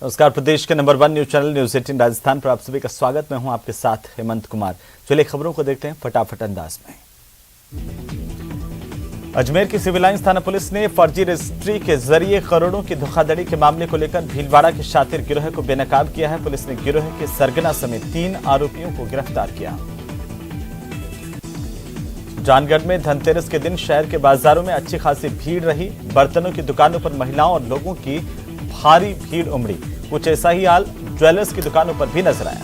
नमस्कार, प्रदेश के number 1 news channel news 18 Rajasthan पर आप सभी का स्वागत। मैं हूं आपके साथ हेमंत कुमार। चलिए खबरों को देखते हैं फटाफट अंदाज में। अजमेर की सिविल लाइंस थाना पुलिस ने फर्जी रजिस्ट्री के जरिए करोड़ों की धोखाधड़ी के मामले को लेकर भीलवाड़ा के शातिर गिरोह को बेनकाब किया है। पुलिस ने गिरोह के सरगना समेत 3 आरोपियों को गिरफ्तार किया। जानगढ़ में धनतेरस के दिन शहर के बाजारों में अच्छी खासी भीड़ रही। बर्तनों की दुकानों पर महिलाओं और लोगों की भारी भीड़ उमड़ी। कुछ ऐसा ही हाल ज्वेलर्स की दुकानों पर भी नजर आया।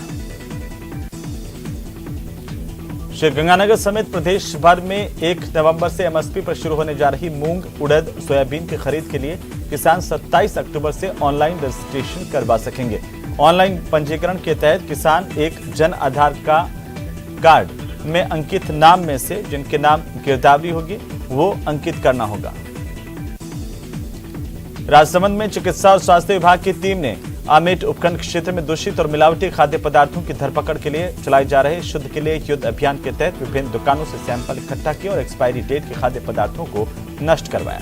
श्रीगंगानगर समेत प्रदेश भर में 1 नवंबर से एमएसपी पर शुरू होने जा रही मूंग, उड़द, सोयाबीन की खरीद के लिए किसान 27 अक्टूबर से ऑनलाइन रजिस्ट्रेशन करवा सकेंगे। ऑनलाइन पंजीकरण के तहत किसान एक जन आधार कार्ड में अंकित नाम में से जिनके नाम गिरदावरी होगी वो अंकित करना होगा। राजसमंद में चिकित्सा और स्वास्थ्य विभाग की टीम ने आमेट उपखंड क्षेत्र में दूषित और मिलावटी खाद्य पदार्थों की धरपकड़ के लिए चलाए जा रहे शुद्ध के लिए युद्ध अभियान के तहत विभिन्न दुकानों से सैंपल इकट्ठा किए और एक्सपायरी डेट के खाद्य पदार्थों को नष्ट करवाया।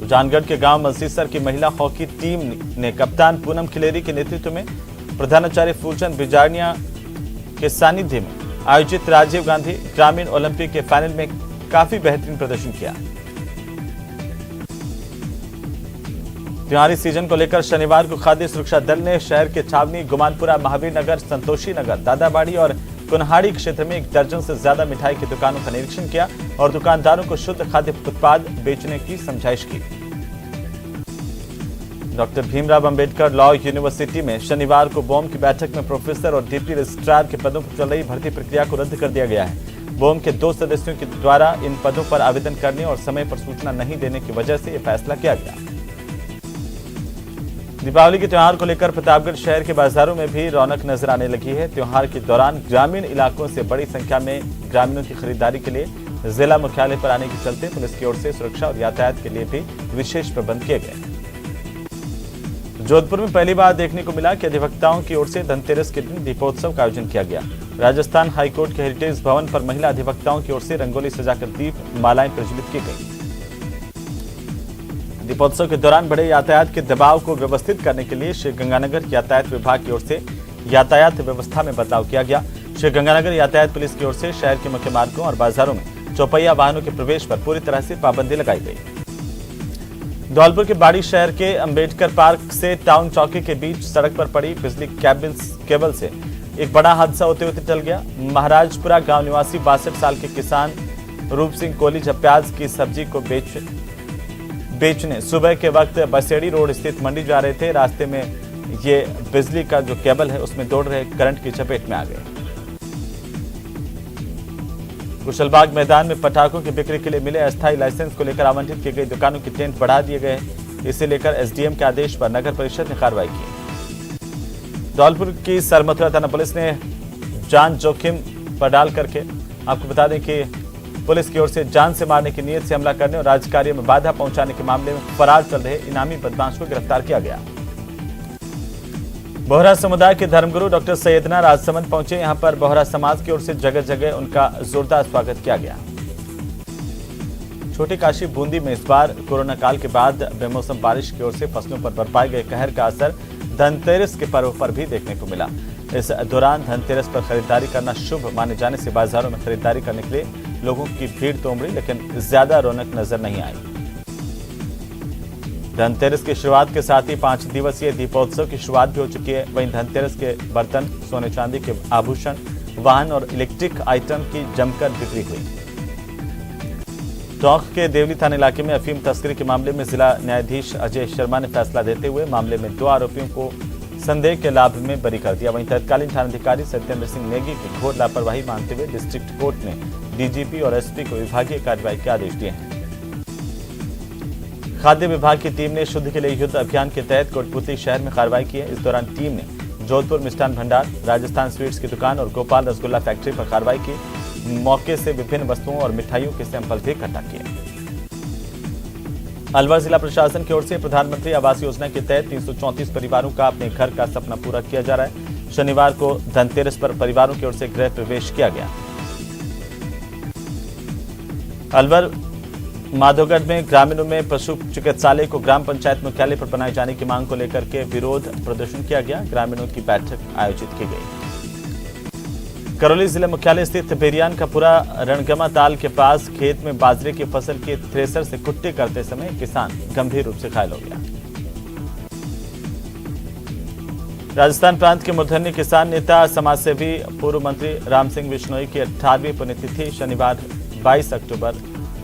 जानगढ़ के गांव मसीसर की महिला हॉकी टीम ने कप्तान पूनम खिलेरी के नेतृत्व में प्रधानाचार्य फूलचंद बिजारनिया के सानिध्य में आयोजित राजीव गांधी ग्रामीण ओलंपिक के फाइनल में काफी बेहतरीन प्रदर्शन किया। त्योहारी सीजन को लेकर शनिवार को खाद्य सुरक्षा दल ने शहर के छावनी, गुमानपुरा, महावीर नगर, संतोषी नगर, दादाबाड़ी और कुन्हाड़ी क्षेत्र में 1 दर्जन से ज्यादा मिठाई की दुकानों का निरीक्षण किया और दुकानदारों को शुद्ध खाद्य उत्पाद बेचने की समझाइश की। Doctor Bhimrao Ambedkar law university में शनिवार को बोम की बैठक में प्रोफेसर और डिप्टी रजिस्ट्रार के पदों पर चल रही भर्ती प्रक्रिया को रद्द कर दिया गया है। बोम के 2 सदस्यों के द्वारा इन पदों पर आवेदन करने और समय पर सूचना नहीं देने की वजह से यह फैसला किया गया। दीपावली के त्योहार को लेकर प्रतापगढ़ शहर के बाजारों में भी रौनक नजर आने लगी है। त्योहार के दौरान ग्रामीण इलाकों से बड़ी संख्या में ग्रामीणों की खरीदारी के लिए जिला मुख्यालय पर आने के चलते पुलिस की ओर से सुरक्षा और यातायात के लिए भी विशेष प्रबंध किए गए। जोधपुर में पहली बार देखने को मिला कि अधिवक्ताओं की ओर से धनतेरस के दिन दीपोत्सव का आयोजन किया गया। राजस्थान हाईकोर्ट के हेरिटेज भवन पर महिला अधिवक्ताओं की ओर से रंगोली सजाकर दीप मालाएं प्रज्वलित की गई। दीपोत्सव के दौरान बड़े यातायात के दबाव को व्यवस्थित करने के लिए श्रीगंगानगर यातायात विभाग की ओर से यातायात व्यवस्था में बदलाव किया गया। श्रीगंगानगर यातायात पुलिस की ओर से शहर के मुख्य मार्गों और बाजारों में चौपहिया वाहनों के प्रवेश पर पूरी तरह से पाबंदी लगाई गई। धौलपुर के बाड़ी शहर के अंबेडकर पार्क से टाउन चौकी के बीच सड़क पर पड़ी बिजली केबल से एक बड़ा हादसा होते हुए टल गया। महाराजपुरा गांव निवासी 62 साल के किसान रूप सिंह कोहली जब प्याज की सब्जी को बेचने सुबह के वक्त बसेड़ी रोड स्थित मंडी जा रहे थे। रास्ते में ये बिजली का जो केबल है उसमें दौड़ रहे करंट की चपेट में आ गए। कुशलबाग मैदान में पटाखों की बिक्री के लिए मिले अस्थायी लाइसेंस को लेकर आवंटित की गई दुकानों के टेंट बढ़ा दिए गए। इसे लेकर एसडीएम के आदेश पर नगर परिषद ने कार्रवाई की। धौलपुर की सरमथुरा थाना पुलिस ने जान जोखिम पर डाल करके आपको बता दें कि पुलिस की ओर से जान से मारने की नीयत से हमला करने और राजकार्य में बाधा पहुंचाने के मामले में फरार चल रहे इनामी बदमाश को गिरफ्तार किया गया। बोहरा समुदाय के धर्मगुरु डॉक्टर सैयदना राजसमंद पहुंचे। यहां पर बोहरा समाज की ओर से जगह जगह उनका जोरदार स्वागत किया गया। छोटी काशी बूंदी में इस बार कोरोना काल के बाद बेमौसम बारिश की ओर से फसलों पर बरपाए गए कहर का असर धनतेरस के पर्व पर भी देखने को मिला। इस दौरान धनतेरस पर खरीदारी करना शुभ माने जाने से बाजारों में खरीदारी करने के लिए लोगों की भीड़ तो उमड़ी, लेकिन ज्यादा रौनक नजर नहीं आई। धनतेरस की शुरुआत के साथ ही 5 दिवसीय दीपोत्सव की शुरुआत भी हो चुकी है। वहीं धनतेरस के बर्तन, सोने चांदी के आभूषण, वाहन और इलेक्ट्रिक आइटम की जमकर बिक्री हुई। टोंक के देवली थाना इलाके में अफीम तस्करी के मामले में जिला न्यायाधीश अजय शर्मा ने फैसला देते हुए मामले में 2 आरोपियों को संदेह के लाभ में बरी कर दिया। वहीं तत्कालीन थानाधिकारी सत्येंद्र सिंह नेगी की घोर लापरवाही मानते हुए डिस्ट्रिक्ट कोर्ट ने डीजीपी और एसपी को विभागीय कार्रवाई के आदेश दिए हैं। खाद्य विभाग की टीम ने शुद्ध के लिए युद्ध अभियान के तहत कोटपुतली शहर में कार्रवाई की है। इस दौरान टीम ने जोधपुर मिष्ठान भंडार, राजस्थान स्वीट्स की दुकान और गोपाल रसगुल्ला फैक्ट्री पर कार्रवाई की। मौके से विभिन्न वस्तुओं और मिठाइयों के सैंपल भी इकट्ठा किए। अलवर जिला प्रशासन की ओर से प्रधानमंत्री आवास योजना के तहत 334 परिवारों का अपने घर का सपना पूरा किया जा रहा है। शनिवार को धनतेरस पर परिवारों की ओर से गृह प्रवेश किया गया। अलवर माधोगढ़ में ग्रामीणों में पशु चिकित्सालय को ग्राम पंचायत मुख्यालय पर बनाए जाने की मांग को लेकर के विरोध प्रदर्शन किया गया। ग्रामीणों की बैठक आयोजित की गई। करौली जिला मुख्यालय स्थित बेरियान का पूरा रणगमा ताल के पास खेत में बाजरे की फसल के थ्रेसर से कुट्टी करते समय किसान गंभीर रूप से घायल हो गया। राजस्थान प्रांत के मूर्धन्य किसान नेता समाजसेवी पूर्व मंत्री राम सिंह बिश्नोई की 18वीं पुण्यतिथि शनिवार 22 अक्टूबर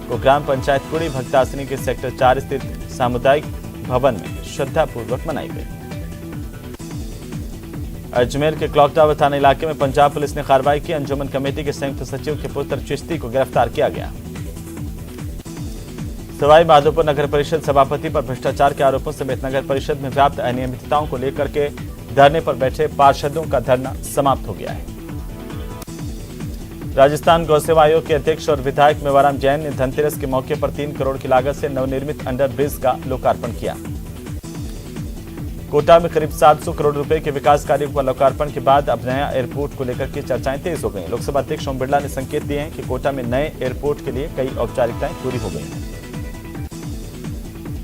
को ग्राम पंचायत पुड़ी भक्तासनी के सेक्टर 4 स्थित सामुदायिक भवन में श्रद्धापूर्वक मनाई गई। अजमेर के क्लॉक टावर थाना इलाके में पंजाब पुलिस ने कार्रवाई की। अंजुमन कमेटी के संयुक्त सचिव के पुत्र चिश्ती को गिरफ्तार किया गया। सवाई माधोपुर नगर परिषद सभापति पर भ्रष्टाचार के आरोपों समेत नगर परिषद में व्याप्त अनियमितताओं को लेकर के धरने पर बैठे पार्षदों का धरना समाप्त हो गया है। राजस्थान गौ सेवा आयोग के अध्यक्ष और विधायक मेवाराम जैन ने धनतेरस के मौके पर 3 करोड़ की लागत से नवनिर्मित अंडर ब्रिज का लोकार्पण किया। कोटा में करीब 700 करोड़ रुपए के विकास कार्यों का लोकार्पण के बाद अब नया एयरपोर्ट को लेकर के चर्चाएं तेज हो गई। लोकसभा अध्यक्ष ओम बिरला ने संकेत दिए हैं कि कोटा में नए एयरपोर्ट के लिए कई औपचारिकताएं पूरी हो गई हैं।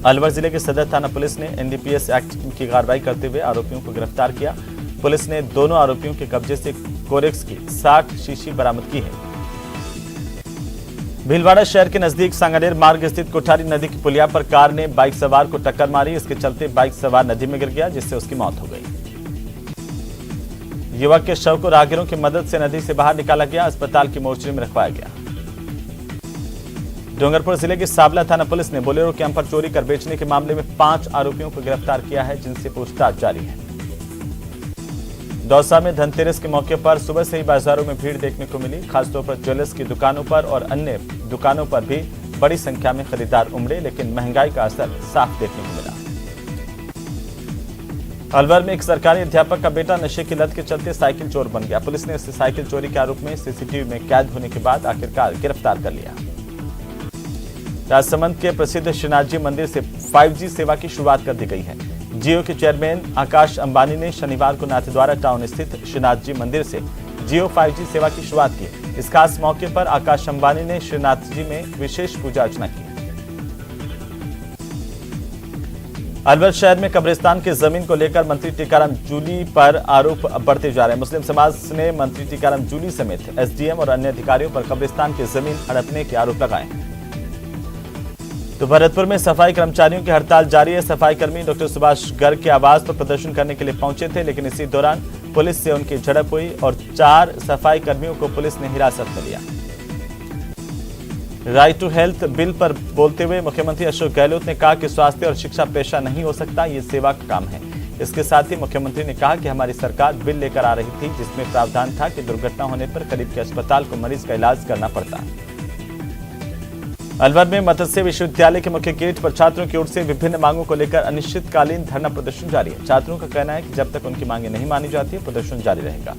अलवर जिले के सदर थाना पुलिस ने एनडीपीएस एक्ट की कार्रवाई करते हुए आरोपियों को गिरफ्तार किया। पुलिस ने दोनों आरोपियों के कब्जे से कोरेक्स की 60 शीशी बरामद की है। भीलवाड़ा शहर के नजदीक सांगानेर मार्ग स्थित कोठारी नदी की पुलिया पर कार ने बाइक सवार को टक्कर मारी। इसके चलते बाइक सवार नदी में गिर गया, जिससे उसकी मौत हो गई। युवक के शव को राहगीरों की मदद से नदी से बाहर निकाला गया। अस्पताल की मोर्चरी में रखवाया गया। डूंगरपुर जिले की साबला थाना पुलिस ने बोलेरो कैंपर चोरी कर बेचने के मामले में 5 आरोपियों को गिरफ्तार किया है, जिनसे पूछताछ जारी है। दौसा में धनतेरस के मौके पर सुबह से ही बाजारों में भीड़ देखने को मिली। खासतौर पर ज्वेलर्स की दुकानों पर और अन्य दुकानों पर भी बड़ी संख्या में खरीदार उमड़े, लेकिन महंगाई का असर साफ देखने को मिला। अलवर में एक सरकारी अध्यापक का बेटा नशे की लत के चलते साइकिल चोर बन गया। पुलिस ने उसे साइकिल चोरी के आरोप में सीसीटीवी में कैद होने के बाद आखिरकार गिरफ्तार कर लिया। राजसमंद के प्रसिद्ध श्रीनाथ जी मंदिर से 5G सेवा की शुरुआत कर दी गई है। जियो के चेयरमैन आकाश अंबानी ने शनिवार को नाथद्वारा टाउन स्थित श्रीनाथ जी मंदिर से जियो 5G सेवा की शुरुआत की। इस खास मौके पर आकाश अंबानी ने श्रीनाथ जी में विशेष पूजा अर्चना की। अलवर शहर में कब्रिस्तान की जमीन को लेकर मंत्री टीकाराम जूली पर आरोप बढ़ते जा रहे हैं। मुस्लिम समाज ने मंत्री टीकाराम जूली समेत एसडीएम और अन्य अधिकारियों पर कब्रिस्तान की जमीन हड़पने के आरोप लगाए हैं। तो भरतपुर में सफाई कर्मचारियों की हड़ताल जारी है। सफाई कर्मी डॉक्टर सुभाष गर्ग के आवास पर प्रदर्शन करने के लिए पहुंचे थे, लेकिन इसी दौरान पुलिस से उनकी झड़प हुई और 4 सफाई कर्मियों को पुलिस ने हिरासत में लिया। राइट टू हेल्थ बिल पर बोलते हुए मुख्यमंत्री अशोक गहलोत ने कहा कि स्वास्थ्य और शिक्षा पेशा नहीं हो सकता, ये सेवा का काम है। इसके साथ ही मुख्यमंत्री ने कहा कि हमारी सरकार बिल लेकर आ रही थी, जिसमें प्रावधान था कि दुर्घटना होने पर करीब के अस्पताल को मरीज का इलाज करना पड़ता। अलवर में मत्स्य विश्वविद्यालय के मुख्य गेट पर छात्रों की ओर से विभिन्न मांगों को लेकर अनिश्चितकालीन धरना प्रदर्शन जारी है। छात्रों का कहना है कि जब तक उनकी मांगें नहीं मानी जाती, प्रदर्शन जारी रहेगा।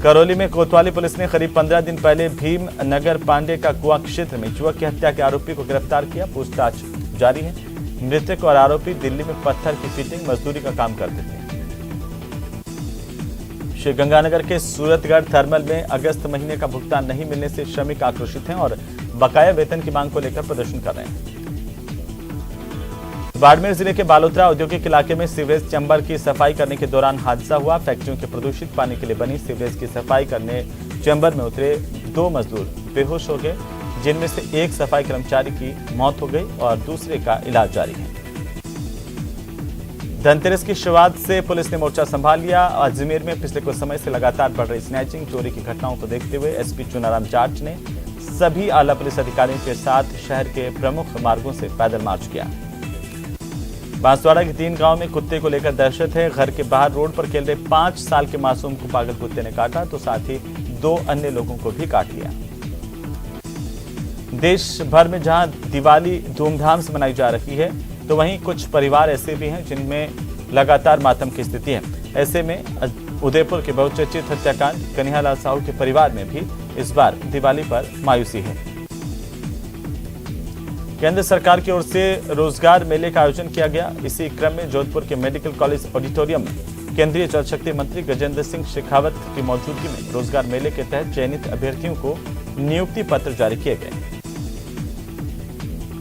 करौली में कोतवाली पुलिस ने करीब 15 दिन पहले भीम नगर पांडे का कुआं क्षेत्र में युवक की हत्या के आरोपी को गिरफ्तार किया। पूछताछ जारी है। मृतक और आरोपी दिल्ली में पत्थर की फिटिंग मजदूरी का काम करते थे। श्रीगंगानगर के सूरतगढ़ थर्मल में अगस्त महीने का भुगतान नहीं मिलने से श्रमिक आक्रोशित हैं और बकाया वेतन की मांग को लेकर प्रदर्शन कर रहे हैं। बाड़मेर जिले के बालोतरा औद्योगिक इलाके में सीवरेज चैम्बर की सफाई करने के दौरान हादसा हुआ। फैक्ट्रियों के प्रदूषित पानी के लिए बनी सीवरेज की सफाई करने चैम्बर में उतरे 2 मजदूर बेहोश हो गए, जिनमें से एक सफाई कर्मचारी की मौत हो गई और दूसरे का इलाज जारी है। धनतेरस की शुरुआत से पुलिस ने मोर्चा संभाल लिया। अजमेर में पिछले कुछ समय से लगातार बढ़ रही स्नैचिंग चोरी की घटनाओं को देखते हुए एसपी चुनाराम जाट ने सभी आला पुलिस अधिकारियों के साथ शहर के प्रमुख मार्गों से पैदल मार्च किया। बांसवाड़ा के 3 गांव में कुत्ते को लेकर दहशत है। घर के बाहर रोड पर खेल रहे 5 साल के मासूम को पागल कुत्ते ने काटा, तो साथ ही 2 अन्य लोगों को भी काट लिया। देश भर में जहां दिवाली धूमधाम से मनाई जा रही है, तो वहीं कुछ परिवार ऐसे भी हैं जिनमें लगातार मातम की स्थिति है। ऐसे में उदयपुर के बहुचर्चित हत्याकांड कन्हैयालाल साहू के परिवार में भी इस बार दिवाली पर मायूसी है। केंद्र सरकार की ओर से रोजगार मेले का आयोजन किया गया। इसी क्रम में जोधपुर के मेडिकल कॉलेज ऑडिटोरियम में केंद्रीय जल शक्ति मंत्री गजेंद्र सिंह शेखावत की मौजूदगी में रोजगार मेले के तहत चयनित अभ्यर्थियों को नियुक्ति पत्र जारी किए गए।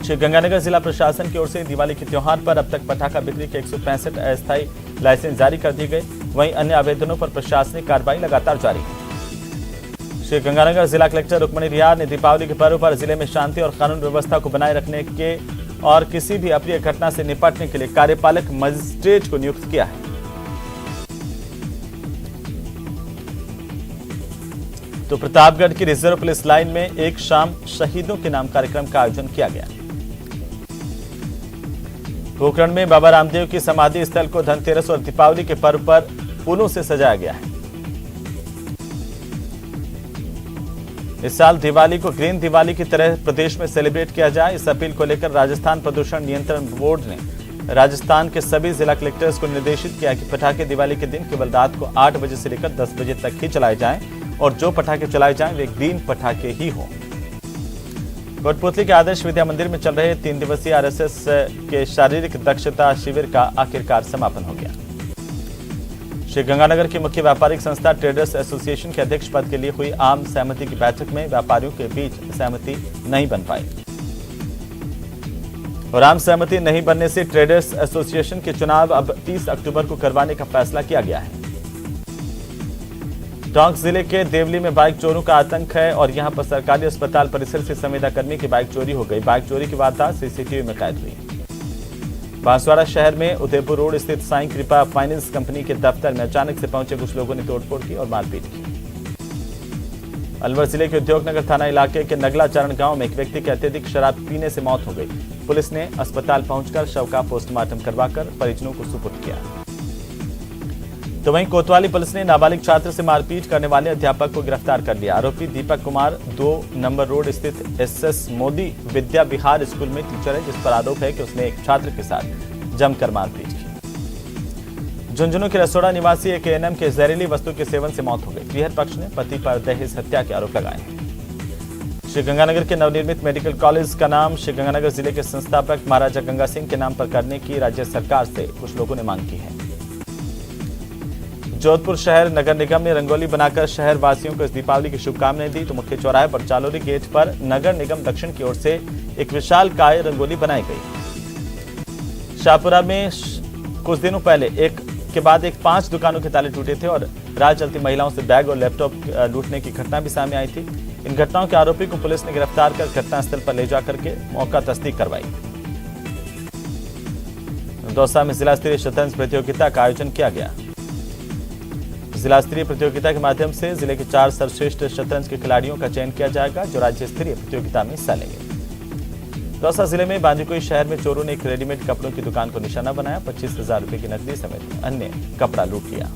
श्रीगंगानगर जिला प्रशासन की ओर से दिवाली के त्योहार पर अब तक पटाखा बिक्री के 165 अस्थायी लाइसेंस जारी कर दिए गए। वहीं अन्य आवेदनों पर प्रशासनिक कार्रवाई लगातार जारी है। श्रीगंगानगर जिला कलेक्टर रुक्मणी रियार ने दीपावली के पर्व पर जिले में शांति और कानून व्यवस्था को बनाए रखने के और किसी भी अप्रिय घटना से निपटने के लिए कार्यपालक मजिस्ट्रेट को नियुक्त किया है। तो प्रतापगढ़ की रिजर्व पुलिस लाइन में एक शाम शहीदों के नाम कार्यक्रम का आयोजन किया गया। पोखरण में बाबा रामदेव की समाधि स्थल को धनतेरस और दीपावली के पर्व पर फूलों से सजाया गया है। इस साल दिवाली को ग्रीन दिवाली की तरह प्रदेश में सेलिब्रेट किया जाए, इस अपील को लेकर राजस्थान प्रदूषण नियंत्रण बोर्ड ने राजस्थान के सभी जिला कलेक्टर्स को निर्देशित किया कि पटाखे दिवाली के दिन केवल रात को 8 बजे से लेकर 10 बजे तक ही चलाए जाएं और जो पटाखे चलाए जाएं वे ग्रीन पटाखे ही हों। कोटपुतली के आदर्श विद्या मंदिर में चल रहे 3 दिवसीय आरएसएस के शारीरिक दक्षता शिविर का आखिरकार समापन हो गया। श्रीगंगानगर की मुख्य व्यापारिक संस्था ट्रेडर्स एसोसिएशन के अध्यक्ष पद के लिए हुई आम सहमति की बैठक में व्यापारियों के बीच सहमति नहीं बन पाई और आम सहमति नहीं बनने से ट्रेडर्स एसोसिएशन के चुनाव अब 30 अक्टूबर को करवाने का फैसला किया गया है। टोंक जिले के देवली में बाइक चोरों का आतंक है और यहां पर सरकारी अस्पताल परिसर से संविदा कर्मी की बाइक चोरी हो गई। बाइक चोरी की वारदात सीसीटीवी में कैद हुई। बांसवाड़ा शहर में उदयपुर रोड स्थित साईं कृपा फाइनेंस कंपनी के दफ्तर में अचानक से पहुंचे कुछ लोगों ने तोड़फोड़ की और मारपीट की। अलवर जिले के उद्योगनगर थाना इलाके के नगला चरण गांव में एक व्यक्ति की अत्यधिक शराब पीने से मौत हो गई। पुलिस ने अस्पताल पहुंचकर शव का पोस्टमार्टम करवाकर परिजनों को सुपुर्द किया। तो वहीं कोतवाली पुलिस ने नाबालिग छात्र से मारपीट करने वाले अध्यापक को गिरफ्तार कर लिया। आरोपी दीपक कुमार 2 नंबर रोड स्थित एसएस मोदी विद्या विहार स्कूल में टीचर है, जिस पर आरोप है कि उसने एक छात्र के साथ जमकर मारपीट की। झुंझुनू के रसोड़ा निवासी एक एएनएम के जहरीली वस्तु के सेवन से मौत हो गई। पीहर पक्ष ने पति पर दहेज हत्या के आरोप लगाए हैं। श्रीगंगानगर के नवनिर्मित मेडिकल कॉलेज का नाम श्रीगंगानगर जिले के संस्थापक महाराजा गंगा सिंह के नाम पर करने की राज्य सरकार से कुछ लोगों ने मांग की है। जोधपुर शहर नगर निगम ने रंगोली बनाकर शहर वासियों को इस दीपावली की शुभकामनाएं दी। तो मुख्य चौराहे पर चालोरी गेट पर नगर निगम दक्षिण की ओर से एक विशालकाय रंगोली बनाई गई। शाहपुरा में कुछ दिनों पहले एक के बाद एक 5 दुकानों के ताले टूटे थे और राह चलती महिलाओं से बैग और लैपटॉप लूटने की घटना भी सामने आई थी। इन घटनाओं के आरोपी को पुलिस ने गिरफ्तार कर घटनास्थल पर ले जाकर के मौका तस्दीक करवाई। दौसा में जिला स्तरीय शतरंज प्रतियोगिता का आयोजन किया गया। जिला स्तरीय प्रतियोगिता के माध्यम से जिले के 4 सर्वश्रेष्ठ शतरंज के खिलाड़ियों का चयन किया जाएगा, जो राज्य स्तरीय प्रतियोगिता में हिस्सा लेंगे। दौसा जिले में बांदीकुई शहर में चोरों ने एक रेडीमेड कपड़ों की दुकान को निशाना बनाया। 25,000 रुपए की नकदी समेत अन्य कपड़ा लूट लिया।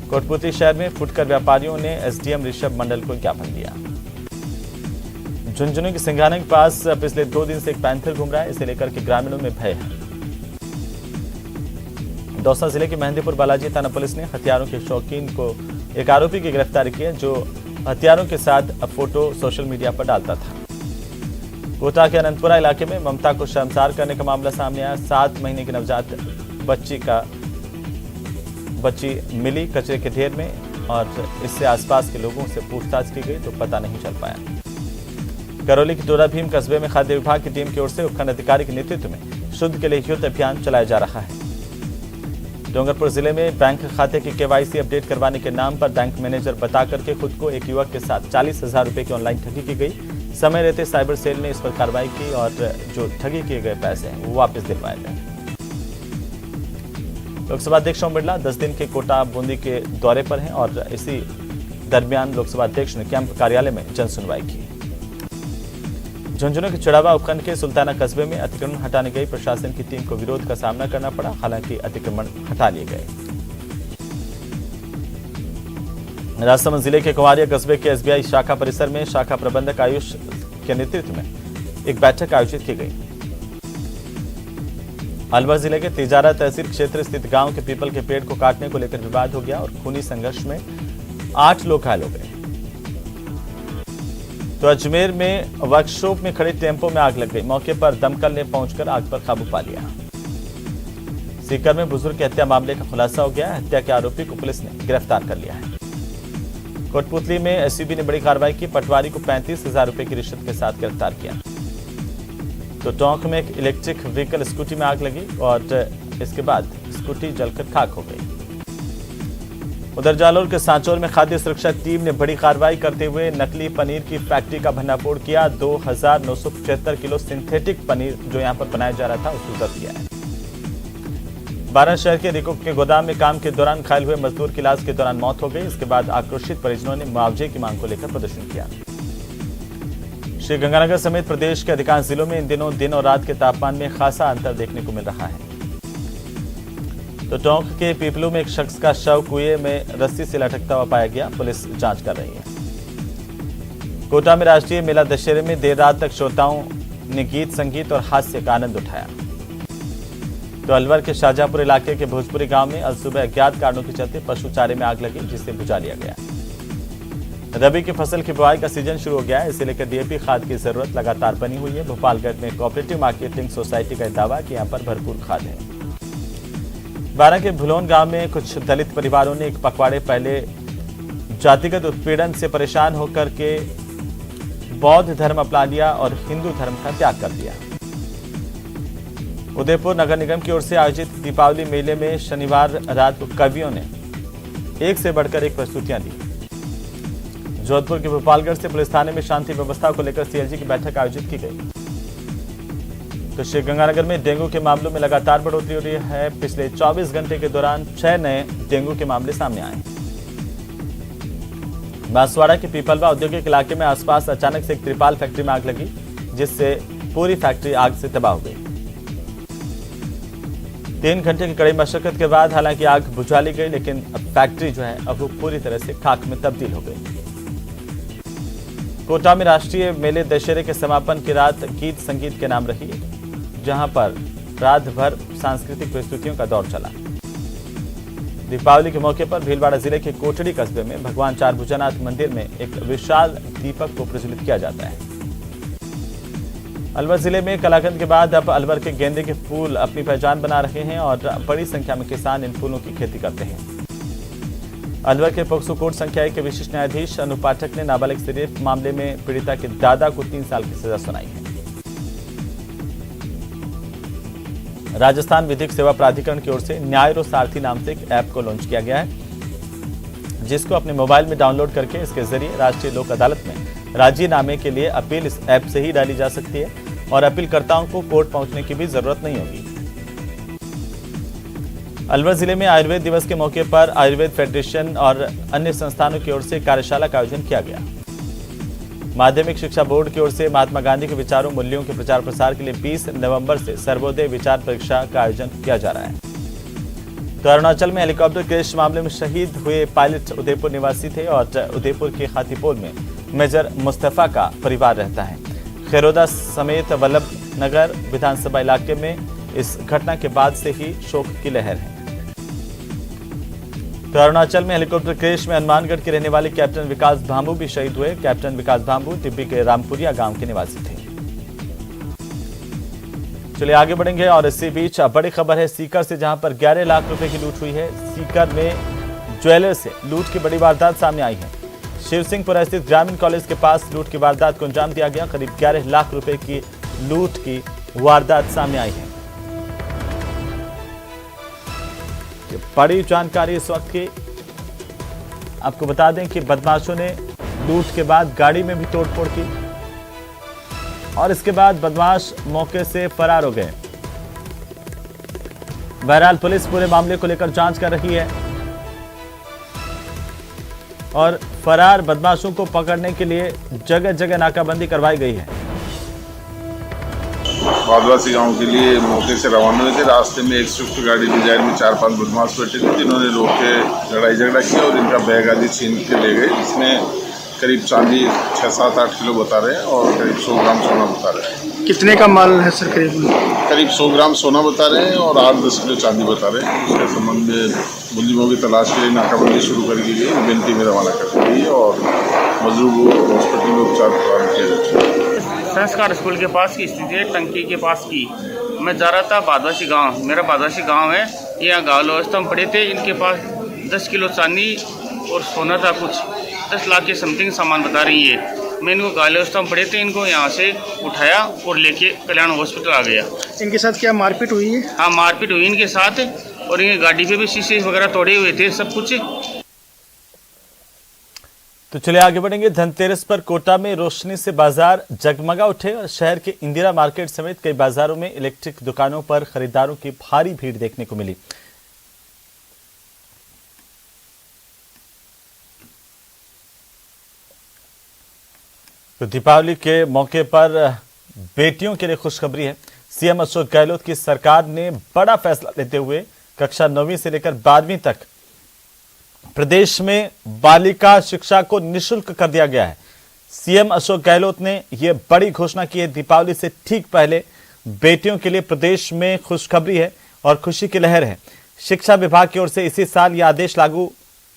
कोटपुतली शहर में फुटकर व्यापारियों ने एसडीएम ऋषभ मंडल को ज्ञापन दिया। झुंझुनू के सिंघाना के पास पिछले 2 दिन से एक पैंथर घूम रहा है, इसे लेकर के ग्रामीणों में भय है। दौसा जिले के मेहंदीपुर बालाजी थाना पुलिस ने हथियारों के शौकीन को एक आरोपी की गिरफ्तारी की है, जो हथियारों के साथ फोटो सोशल मीडिया पर डालता था। कोटा के अनंतपुरा इलाके में ममता को शर्मसार करने का मामला सामने आया। 7 महीने की नवजात बच्ची मिली कचरे के ढेर में और इससे आसपास के लोगों से पूछताछ की गई तो पता नहीं चल पाया। करौली के टोरा भीम कस्बे में खाद्य विभाग की टीम की ओर से उपखंड अधिकारी के नेतृत्व में शुद्ध के लिए युद्ध अभियान चलाया जा रहा है। डूंगरपुर जिले में बैंक खाते की केवाईसी अपडेट करवाने के नाम पर बैंक मैनेजर बता करके खुद को एक युवक के साथ 40,000 रुपए की ऑनलाइन ठगी की गई। समय रहते साइबर सेल ने इस पर कार्रवाई की और जो ठगी किए गए पैसे हैं वो वापस दिलवाए गए। लोकसभा अध्यक्ष ओम बिरला 10 दिन के कोटा बूंदी के दौरे पर हैं और इसी दरमियान लोकसभा अध्यक्ष ने कैंप कार्यालय में जन सुनवाई की। झुंझुनू के चढ़ावा उपखंड के सुल्ताना कस्बे में अतिक्रमण हटाने गई प्रशासन की टीम को विरोध का सामना करना पड़ा, हालांकि अतिक्रमण हटा लिए गए। राजसमंद जिले के कुंवारिया कस्बे के एसबीआई शाखा परिसर में शाखा प्रबंधक आयुष के नेतृत्व में एक बैठक आयोजित की गई। अलवर जिले के तिजारा तहसील क्षेत्र स्थित गांव के पीपल के पेड़ को काटने को लेकर विवाद हो गया और खूनी संघर्ष में 8 लोग घायल हो गए। तो अजमेर में वर्कशॉप में खड़े टेम्पो में आग लग गई। मौके पर दमकल ने पहुंचकर आग पर काबू पा लिया। सीकर में बुजुर्ग की हत्या मामले का खुलासा हो गया। हत्या के आरोपी को पुलिस ने गिरफ्तार कर लिया है। कोटपुतली में एससीबी ने बड़ी कार्रवाई की। पटवारी को 35,000 रुपए की रिश्वत के साथ गिरफ्तार किया। तो टोंक में एक इलेक्ट्रिक व्हीकल स्कूटी में आग लगी और इसके बाद स्कूटी जलकर खाक हो गई। उधर जालोर के सांचौर में खाद्य सुरक्षा टीम ने बड़ी कार्रवाई करते हुए नकली पनीर की फैक्ट्री का भंडाफोड़ किया। 2975 किलो सिंथेटिक पनीर जो यहां पर बनाया जा रहा था उसको जब्त किया है। 12 शहर के रिको के गोदाम में काम के दौरान घायल हुए मजदूर की इलाज के दौरान मौत हो गई। इसके बाद आक्रोशित परिजनों ने मुआवजे की मांग को लेकर प्रदर्शन किया। श्रीगंगानगर समेत प्रदेश के अधिकांश जिलों में इन दिनों दिन और रात के तापमान में खासा अंतर देखने को मिल रहा है। तो टोंक के पीपलू में एक शख्स का शव कुएं में रस्सी से लटकता हुआ पाया गया। पुलिस जांच कर रही है। कोटा में राष्ट्रीय मेला दशहरे में देर रात तक श्रोताओं ने गीत संगीत और हास्य का आनंद उठाया। तो अलवर के शाहजहांपुर इलाके के भोजपुरी गांव में आज सुबह अज्ञात कारणों के चलते पशु चारे में आग लगी, जिसे बुझा लिया गया। रबी की फसल की बुआई का सीजन शुरू हो गया है, इसे लेकर डीएपी खाद की जरूरत लगातार बनी हुई है। भोपालगढ़ में कोऑपरेटिव मार्केटिंग सोसाइटी का दावा कि यहां पर भरपूर खाद है। बारां के भुलोन गांव में कुछ दलित परिवारों ने एक पखवाड़े पहले जातिगत उत्पीड़न से परेशान होकर के बौद्ध धर्म अपना लिया और हिंदू धर्म का त्याग कर दिया। उदयपुर नगर निगम की ओर से आयोजित दीपावली मेले में शनिवार रात को कवियों ने एक से बढ़कर एक प्रस्तुतियां दी। जोधपुर के भोपालगढ़ से पुलिस थाने में शांति व्यवस्था को लेकर सीएलजी की बैठक आयोजित की गई। तो श्रीगंगानगर में डेंगू के मामलों में लगातार बढ़ोतरी हो रही है। पिछले 24 घंटे के दौरान 6 नए डेंगू के मामले सामने आए। बांसवाड़ा के पीपलवा औद्योगिक इलाके में आसपास अचानक से एक त्रिपाल फैक्ट्री में आग लगी, जिससे पूरी फैक्ट्री आग से तबाह हो गई। 3 घंटे की कड़ी मशक्कत के बाद हालांकि आग बुझा ली गई, लेकिन अब फैक्ट्री जो है अब वो पूरी तरह से खाक में तब्दील हो गई। कोटा में राष्ट्रीय मेले दशहरे के समापन की रात गीत संगीत के नाम रही, जहां पर रात भर सांस्कृतिक प्रस्तुतियों का दौर चला। दीपावली के मौके पर भीलवाड़ा जिले के कोटड़ी कस्बे में भगवान चारभुजानाथ मंदिर में एक विशाल दीपक को प्रज्वलित किया जाता है। अलवर जिले में कलाकंद के बाद अब अलवर के गेंदे के फूल अपनी पहचान बना रहे हैं और बड़ी संख्या में किसान इन फूलों की खेती करते हैं। अलवर के पॉक्सो कोर्ट संख्या 1 के विशिष्ट न्यायाधीश अनु पाठक ने नाबालिग से रेप मामले में पीड़िता के दादा को 3 साल की सजा सुनाई है। राजस्थान विधिक सेवा प्राधिकरण की ओर से न्यायरो सारथी नाम से एक ऐप को लॉन्च किया गया है, जिसको अपने मोबाइल में डाउनलोड करके इसके जरिए राष्ट्रीय लोक अदालत में राजीनामे के लिए अपील इस ऐप से ही डाली जा सकती है और अपीलकर्ताओं को कोर्ट पहुंचने की भी जरूरत नहीं होगी। अलवर जिले में आयुर्वेद दिवस के मौके पर आयुर्वेद फेडरेशन और अन्य संस्थानों की ओर से कार्यशाला का आयोजन किया गया। माध्यमिक शिक्षा बोर्ड की ओर से महात्मा गांधी के विचारों मूल्यों के प्रचार प्रसार के लिए 20 नवंबर से सर्वोदय विचार परीक्षा का आयोजन किया जा रहा है। तो अरुणाचल में हेलीकॉप्टर क्रैश मामले में शहीद हुए पायलट उदयपुर निवासी थे और उदयपुर के खातीपोल में मेजर मुस्तफा का परिवार रहता है। खैरोदा समेत वल्लभ नगर विधानसभा इलाके में इस घटना के बाद से ही शोक की लहर है। तो अरुणाचल में हेलीकॉप्टर क्रैश में हनुमानगढ़ के रहने वाले कैप्टन विकास भांबू भी शहीद हुए। कैप्टन विकास भांबू टिब्बी के रामपुरिया गांव के निवासी थे। चलिए आगे बढ़ेंगे और इसी बीच बड़ी खबर है सीकर से, जहां पर 11 लाख रुपए की लूट हुई है। सीकर में ज्वेलर से लूट की बड़ी वारदात सामने आई है। शिवसिंहपुरा स्थित ग्रामीण कॉलेज के पास लूट की वारदात को अंजाम दिया गया। करीब 11 लाख रुपए की लूट की वारदात सामने आई है। बड़ी जानकारी इस वक्त की आपको बता दें कि बदमाशों ने लूट के बाद गाड़ी में भी तोड़फोड़ की और इसके बाद बदमाश मौके से फरार हो गए। बहरहाल पुलिस पूरे मामले को लेकर जांच कर रही है और फरार बदमाशों को पकड़ने के लिए जगह जगह नाकाबंदी करवाई गई है। बादवासी गांव के लिए मौके से रवाना हुए थे। रास्ते में एक स्विफ्ट गाड़ी डिजायर में 4-5 बदमाश बैठे थे, जिन्होंने रोक के लड़ाई झगड़ा किया और इनका बैग आदि छीन के ले गए। इसमें करीब चांदी 6-7-8 किलो बता रहे हैं और करीब 100 ग्राम सोना बता रहे हैं। कितने का माल है सर? करीब 100 ग्राम सोना बता रहे हैं और 8-10 किलो चांदी बता रहे हैं। उसके संबंध में मुलजिमों की तलाश के लिए नाकाबंदी शुरू कर दी गई, बेनती में रवाना कर दी गई और मजरूब हॉस्पिटल में उपचार प्रदान किया जा चुका है। संस्कार स्कूल के पास की स्थिति है, टंकी के पास की। मैं जा रहा था बादवासी गांव, मेरा बादवासी गांव है। यहाँ गाँव व्यवस्था में पड़े थे। इनके पास 10 किलो चांदी और सोना था, कुछ 10 लाख के समथिंग सामान बता रही है। मैं इनको गाली अवस्था में पड़े थे, इनको यहाँ से उठाया और लेके कल्याण हॉस्पिटल आ गया। इनके साथ क्या मारपीट हुई है? हाँ, मारपीट हुई इनके साथ, और इनकी गाड़ी पे भी शीशे वगैरह तोड़े हुए थे सब कुछ। तो चलिए आगे बढ़ेंगे। धनतेरस पर कोटा में रोशनी से बाजार जगमगा उठे और शहर के इंदिरा मार्केट समेत कई बाजारों में इलेक्ट्रिक दुकानों पर खरीदारों की भारी भीड़ देखने को मिली। तो दीपावली के मौके पर बेटियों के लिए खुशखबरी है। सीएम अशोक गहलोत की सरकार ने बड़ा फैसला लेते हुए कक्षा 9वीं से लेकर 12वीं तक प्रदेश में बालिका शिक्षा को निःशुल्क कर दिया गया है। सीएम अशोक गहलोत ने यह बड़ी घोषणा की है। दीपावली से ठीक पहले बेटियों के लिए प्रदेश में खुशखबरी है और खुशी की लहर है। शिक्षा विभाग की ओर से इसी साल ये आदेश लागू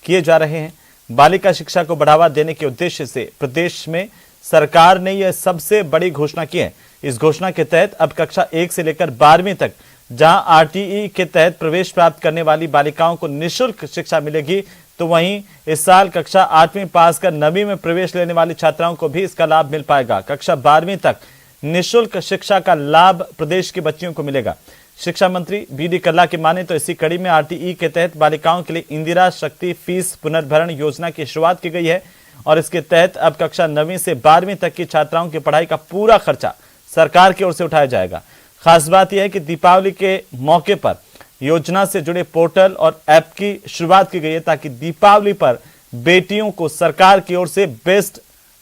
किए जा रहे हैं। बालिका शिक्षा को बढ़ावा देने के उद्देश्य से प्रदेश में सरकार ने यह सबसे बड़ी घोषणा की है। इस घोषणा के तहत अब कक्षा 1 से लेकर 12वीं तक जहां आरटीई के तहत प्रवेश प्राप्त करने वाली बालिकाओं को निःशुल्क शिक्षा मिलेगी, तो वहीं इस साल कक्षा 8वीं पास कर 9वीं में प्रवेश लेने वाली छात्राओं को भी इसका लाभ मिल पाएगा। कक्षा 12वीं तक निःशुल्क शिक्षा का लाभ प्रदेश की बच्चियों को मिलेगा। शिक्षा मंत्री बीडी कल्ला की माने तो इसी कड़ी में आरटीई के तहत बालिकाओं के लिए इंदिरा शक्ति फीस पुनर्भरण योजना की शुरुआत की गई है और इसके तहत अब कक्षा 9वीं से 12वीं तक की छात्राओं की पढ़ाई का पूरा खर्चा सरकार की ओर से उठाया जाएगा। खास बात यह है कि दीपावली के मौके पर योजना से जुड़े पोर्टल और ऐप की शुरुआत की गई है ताकि दीपावली पर बेटियों को सरकार की ओर से बेस्ट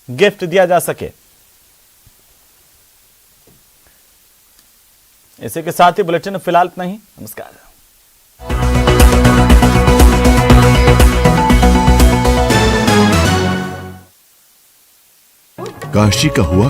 गिफ्ट दिया जा सके। इसी के साथ ही बुलेटिन फिलहाल इतना ही। नमस्कार। काशी का हुआ